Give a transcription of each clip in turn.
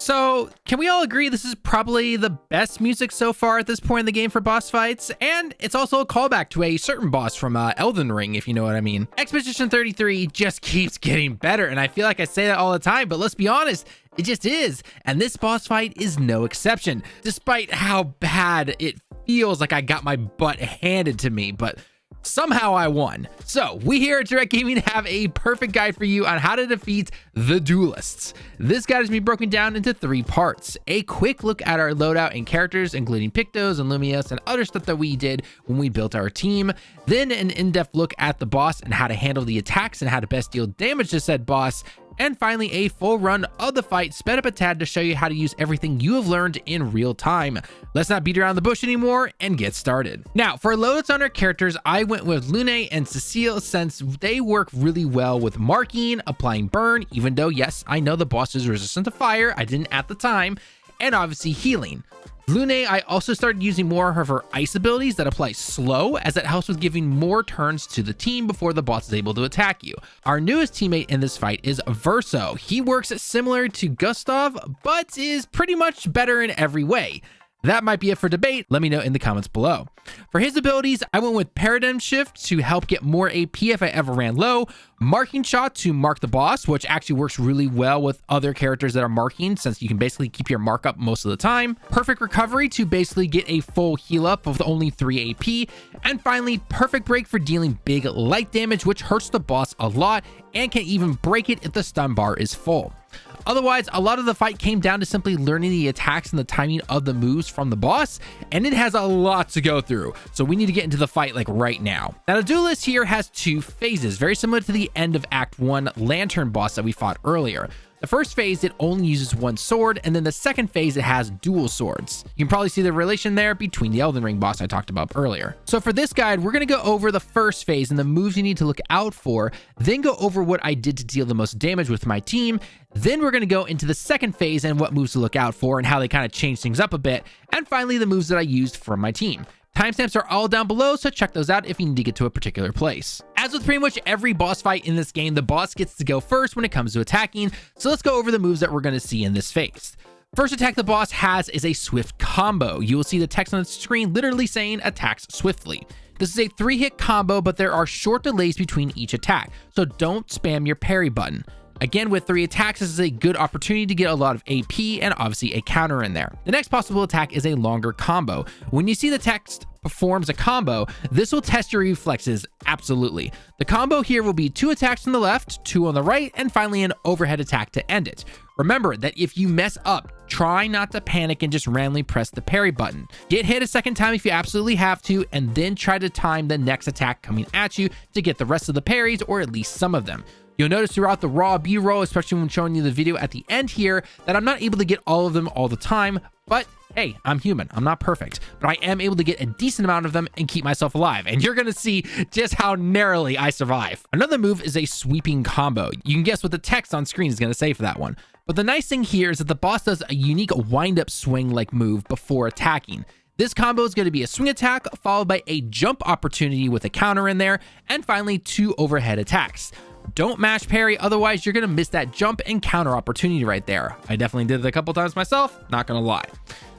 So, can we all agree this is probably the best music so far at this point in the game for boss fights? And it's also a callback to a certain boss from Elden Ring, if you know what I mean. Expedition 33 just keeps getting better, and I feel like I say that all the time, but let's be honest, it just is. And this boss fight is no exception, despite how bad it feels like I got my butt handed to me, but somehow I won. So we here at Direct Gaming have a perfect guide for you on how to defeat the Dualists. This guide has been broken down into 3 parts. A quick look at our loadout and characters, including Pictos and Lumios and other stuff that we did when we built our team. Then an in-depth look at the boss and how to handle the attacks and how to best deal damage to said boss. And finally, a full run of the fight sped up a tad to show you how to use everything you have learned in real time. Let's not beat around the bush anymore and get started. Now, for loadouts on our characters, I went with Lune and Cecile since they work really well with marking, applying burn, even though, yes, I know the boss is resistant to fire, I didn't at the time, and obviously healing. Lune, I also started using more of her ice abilities that apply slow, as it helps with giving more turns to the team before the boss is able to attack you. Our newest teammate in this fight is Verso. He works similar to Gustav, but is pretty much better in every way. That might be it for debate. Let me know in the comments below. For his abilities, I went with Paradigm Shift to help get more AP if I ever ran low, Marking Shot to mark the boss, which actually works really well with other characters that are marking, since you can basically keep your mark up most of the time, Perfect Recovery to basically get a full heal up with only 3 AP, and finally Perfect Break for dealing big light damage, which hurts the boss a lot and can even break it if the stun bar is full. Otherwise, a lot of the fight came down to simply learning the attacks and the timing of the moves from the boss, and it has a lot to go through, so we need to get into the fight like right now. Now, the Duelist here has 2 phases, very similar to the end of Act 1 Lantern boss that we fought earlier. The first phase, it only uses 1 sword, and then the second phase, it has dual swords. You can probably see the relation there between the Elden Ring boss I talked about earlier. So for this guide, we're going to go over the first phase and the moves you need to look out for, then go over what I did to deal the most damage with my team. Then we're going to go into the second phase and what moves to look out for and how they kind of change things up a bit. And finally, the moves that I used from my team. Timestamps are all down below, so check those out if you need to get to a particular place. As with pretty much every boss fight in this game, the boss gets to go first when it comes to attacking, so let's go over the moves that we're going to see in this phase. First attack the boss has is a swift combo. You will see the text on the screen literally saying attacks swiftly. This is a 3-hit combo, but there are short delays between each attack, so don't spam your parry button. Again, with 3 attacks, this is a good opportunity to get a lot of AP and obviously a counter in there. The next possible attack is a longer combo. When you see the text performs a combo, this will test your reflexes, absolutely. The combo here will be 2 attacks on the left, 2 on the right, and finally an overhead attack to end it. Remember that if you mess up, try not to panic and just randomly press the parry button. Get hit a second time if you absolutely have to, and then try to time the next attack coming at you to get the rest of the parries, or at least some of them. You'll notice throughout the raw B-roll, especially when showing you the video at the end here, that I'm not able to get all of them all the time, but hey, I'm human, I'm not perfect, but I am able to get a decent amount of them and keep myself alive, and you're gonna see just how narrowly I survive. Another move is a sweeping combo. You can guess what the text on screen is gonna say for that one. But the nice thing here is that the boss does a unique wind-up swing-like move before attacking. This combo is going to be a swing attack followed by a jump opportunity with a counter in there, and finally 2 overhead attacks. Don't mash parry, otherwise you're going to miss that jump and counter opportunity right there. I definitely did it a couple times myself, not going to lie.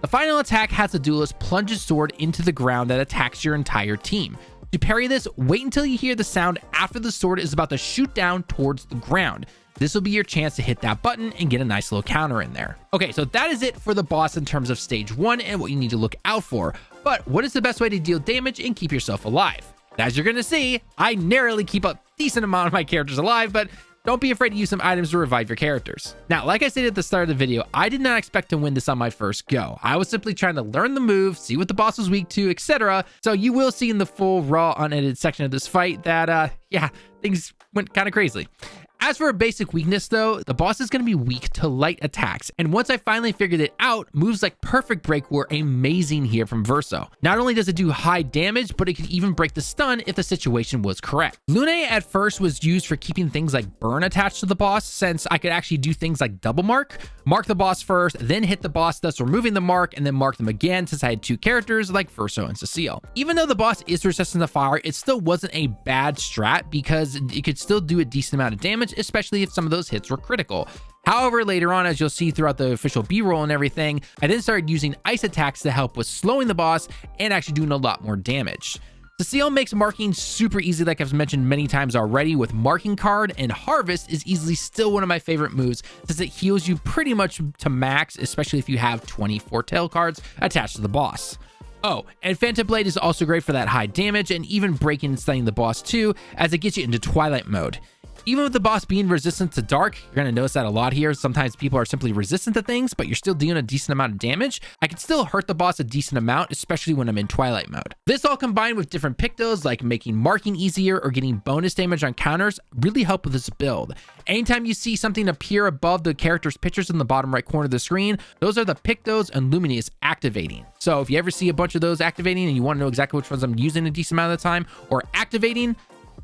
The final attack has the Duelist plunge his sword into the ground that attacks your entire team. To parry this, wait until you hear the sound after the sword is about to shoot down towards the ground. This will be your chance to hit that button and get a nice little counter in there. Okay, so that is it for the boss in terms of stage 1 and what you need to look out for. But what is the best way to deal damage and keep yourself alive? As you're going to see, I narrowly keep a decent amount of my characters alive, but don't be afraid to use some items to revive your characters. Now, like I said at the start of the video, I did not expect to win this on my first go. I was simply trying to learn the move, see what the boss was weak to, etc. So you will see in the full raw unedited section of this fight that, yeah, things went kind of crazy. As for a basic weakness though, the boss is going to be weak to light attacks, and once I finally figured it out, moves like Perfect Break were amazing here from Verso. Not only does it do high damage, but it can even break the stun if the situation was correct. Lune at first was used for keeping things like burn attached to the boss, since I could actually do things like double mark the boss first, then hit the boss, thus removing the mark, and then mark them again, since I had 2 characters like Verso and Cecile. Even though the boss is resistant to fire, it still wasn't a bad strat because it could still do a decent amount of damage damage, especially if some of those hits were critical. However, later on, as you'll see throughout the official B-roll and everything, I then started using ice attacks to help with slowing the boss and actually doing a lot more damage. Cecile makes marking super easy, like I've mentioned many times already, with Marking Card, and Harvest is easily still one of my favorite moves since it heals you pretty much to max, especially if you have 20 Foretell cards attached to the boss. Oh, and Phantom Blade is also great for that high damage and even breaking and stunning the boss too, as it gets you into Twilight mode. Even with the boss being resistant to dark, you're going to notice that a lot here. Sometimes people are simply resistant to things, but you're still doing a decent amount of damage. I can still hurt the boss a decent amount, especially when I'm in Twilight mode. This all combined with different pictos like making marking easier or getting bonus damage on counters really help with this build. Anytime you see something appear above the character's pictures in the bottom right corner of the screen, those are the pictos and Luminous activating. So if you ever see a bunch of those activating and you want to know exactly which ones I'm using a decent amount of the time or activating,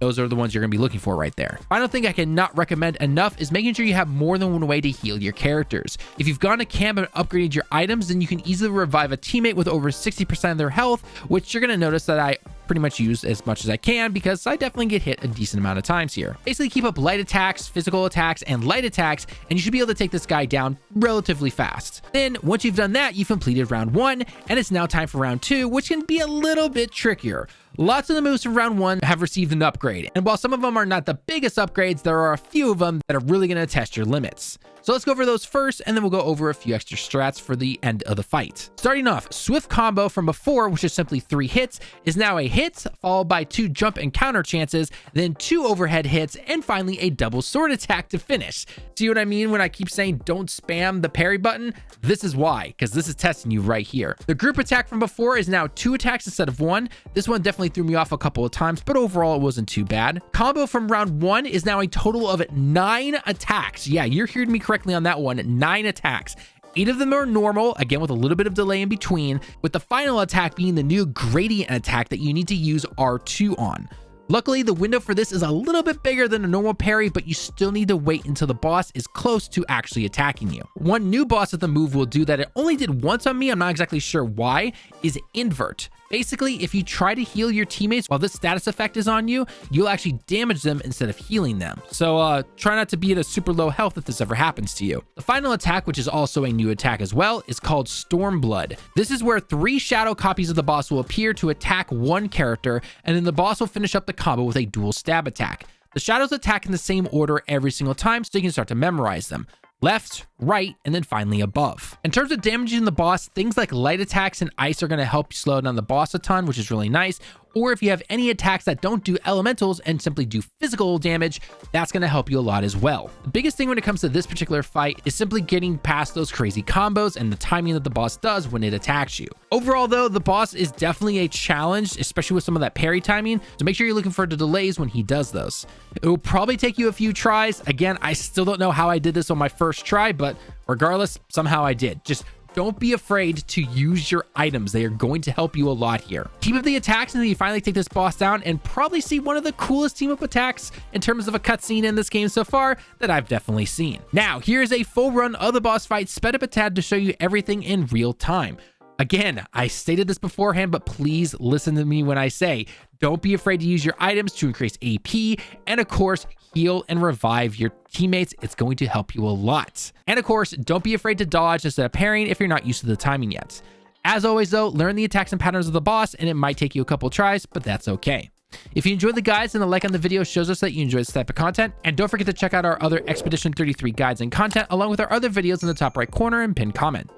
those are the ones you're going to be looking for right there. Final thing I cannot recommend enough is making sure you have more than one way to heal your characters. If you've gone to camp and upgraded your items, then you can easily revive a teammate with over 60% of their health, which you're going to notice that I pretty much use as much as I can because I definitely get hit a decent amount of times here. Basically keep up light attacks, physical attacks, and light attacks, and you should be able to take this guy down relatively fast. Then once you've done that, you've completed round 1, and it's now time for round 2, which can be a little bit trickier. Lots of the moves from round 1 have received an upgrade, and while some of them are not the biggest upgrades, there are a few of them that are really going to test your limits. So let's go over those first, and then we'll go over a few extra strats for the end of the fight. Starting off, Swift Combo from before, which is simply 3 hits, is now a hit, followed by 2 jump and counter chances, then 2 overhead hits, and finally a double sword attack to finish. See what I mean when I keep saying don't spam the parry button? This is why, because this is testing you right here. The group attack from before is now 2 attacks instead of 1. This one definitely threw me off a couple of times, but overall it wasn't too bad. Combo from round 1 is now a total of 9 attacks. Yeah, you're hearing me correctly on that one. 9 attacks. 8 of them are normal, again with a little bit of delay in between, with the final attack being the new gradient attack that you need to use R2 on. Luckily, the window for this is a little bit bigger than a normal parry, but you still need to wait until the boss is close to actually attacking you. One new boss that the move will do that it only did once on me, I'm not exactly sure why, is Invert. Basically, if you try to heal your teammates while this status effect is on you, you'll actually damage them instead of healing them. So try not to be at a super low health if this ever happens to you. The final attack, which is also a new attack as well, is called Stormblood. This is where 3 shadow copies of the boss will appear to attack one character, and then the boss will finish up the combo with a dual stab attack. The shadows attack in the same order every single time, so you can start to memorize them. Left, right, and then finally above. In terms of damaging the boss, things like light attacks and ice are going to help you slow down the boss a ton, which is really nice. Or if you have any attacks that don't do elementals and simply do physical damage, that's going to help you a lot as well. The biggest thing when it comes to this particular fight is simply getting past those crazy combos and the timing that the boss does when it attacks you. Overall though, the boss is definitely a challenge, especially with some of that parry timing, so make sure you're looking for the delays when he does those. It will probably take you a few tries. Again, I still don't know how I did this on my first try, but regardless, somehow I did. Just don't be afraid to use your items. They are going to help you a lot here. Keep up the attacks until you finally take this boss down and probably see one of the coolest team up attacks in terms of a cutscene in this game so far that I've definitely seen. Now, here's a full run of the boss fight sped up a tad to show you everything in real time. Again, I stated this beforehand, but please listen to me when I say, don't be afraid to use your items to increase AP, and of course, heal and revive your teammates. It's going to help you a lot. And of course, don't be afraid to dodge instead of parrying if you're not used to the timing yet. As always though, learn the attacks and patterns of the boss, and it might take you a couple tries, but that's okay. If you enjoyed the guides, then a like on the video shows us that you enjoy this type of content. And don't forget to check out our other Expedition 33 guides and content, along with our other videos in the top right corner and pinned comment.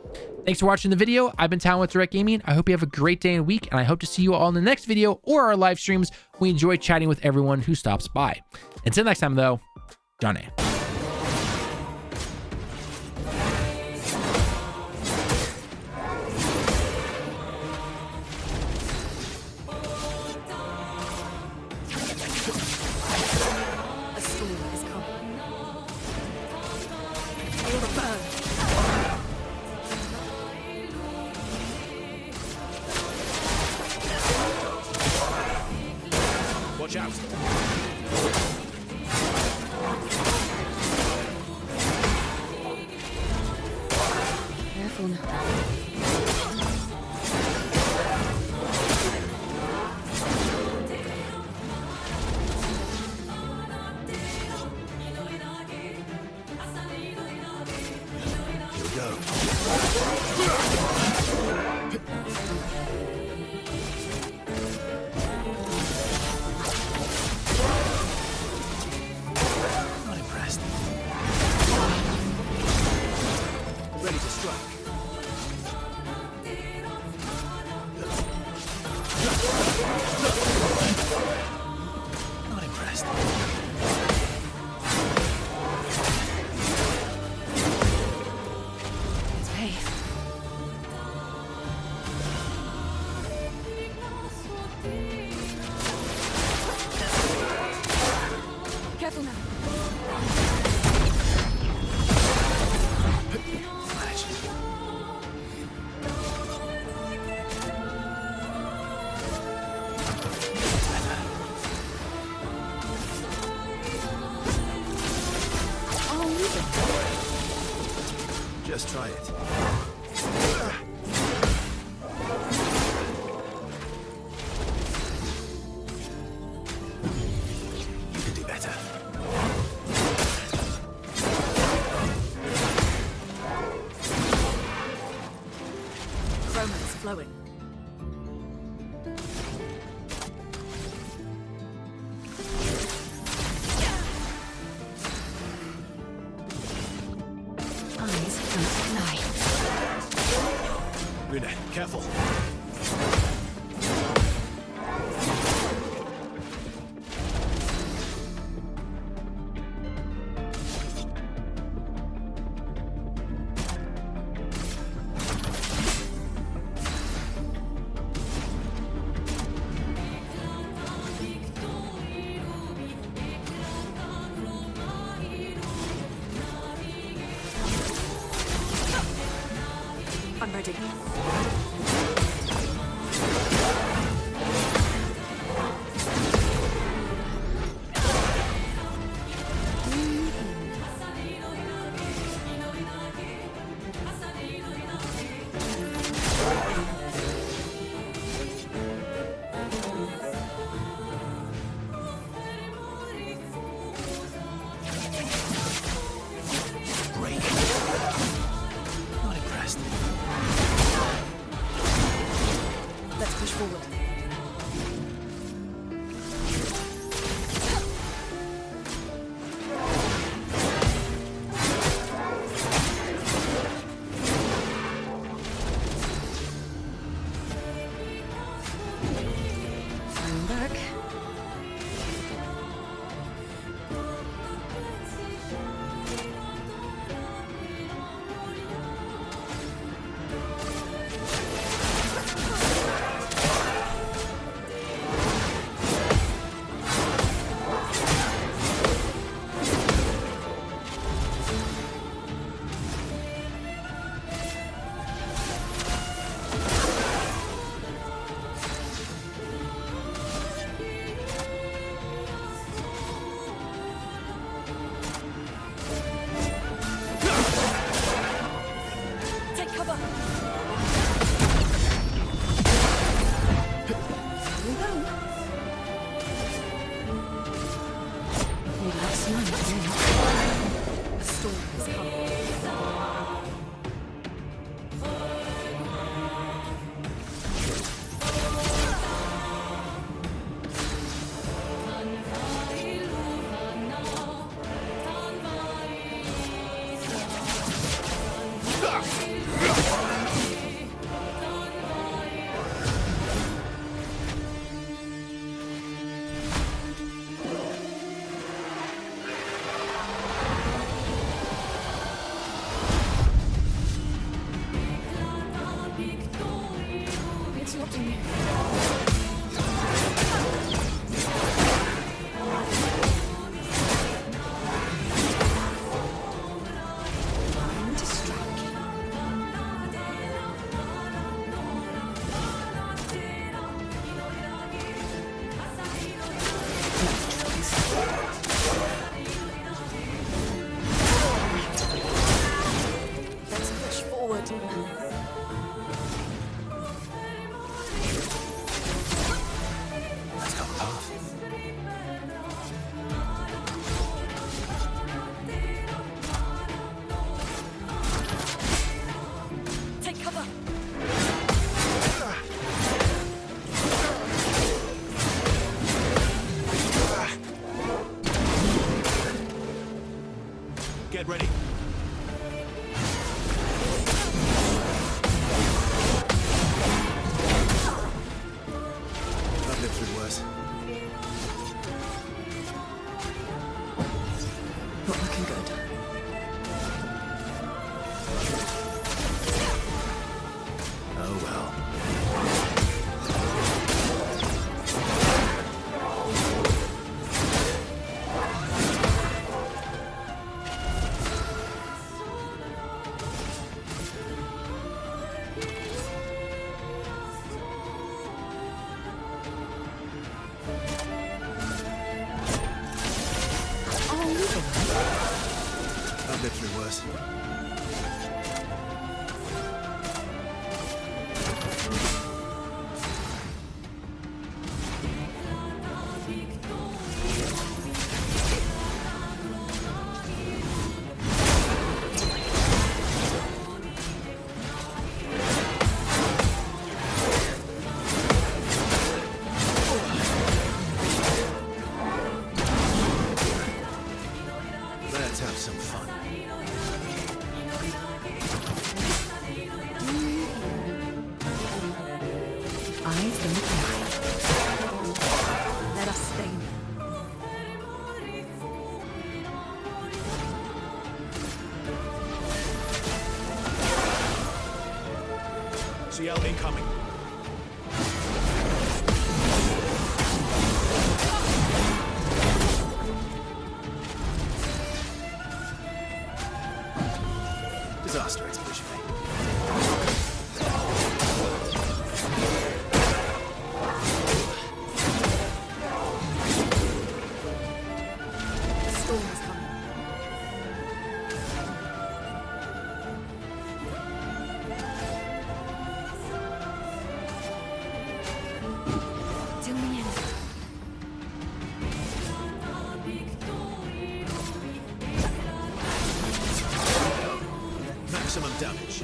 Thanks for watching the video. I've been Talon with Direct Gaming. I hope you have a great day and week, and I hope to see you all in the next video or our live streams. We enjoy chatting with everyone who stops by. Until next time though, Johnny. Watch out. Careful now. Not impressed. Ready to strike. Not impressed. It's me. Careful now. Just try it. You can do better. Chroma is flowing. Eyes don't lie. Runa, careful. I'm ready. Break. Not impressed. Let's push forward. I'm back. Take cover. Here we go. Maybe that's mine today. A storm has come. It's not in you. Time to strike. Let's push forward. Let's go path. the midnight. Let us stay now. CL incoming. Disaster expedition. The storm is coming. Till the end. Maximum damage.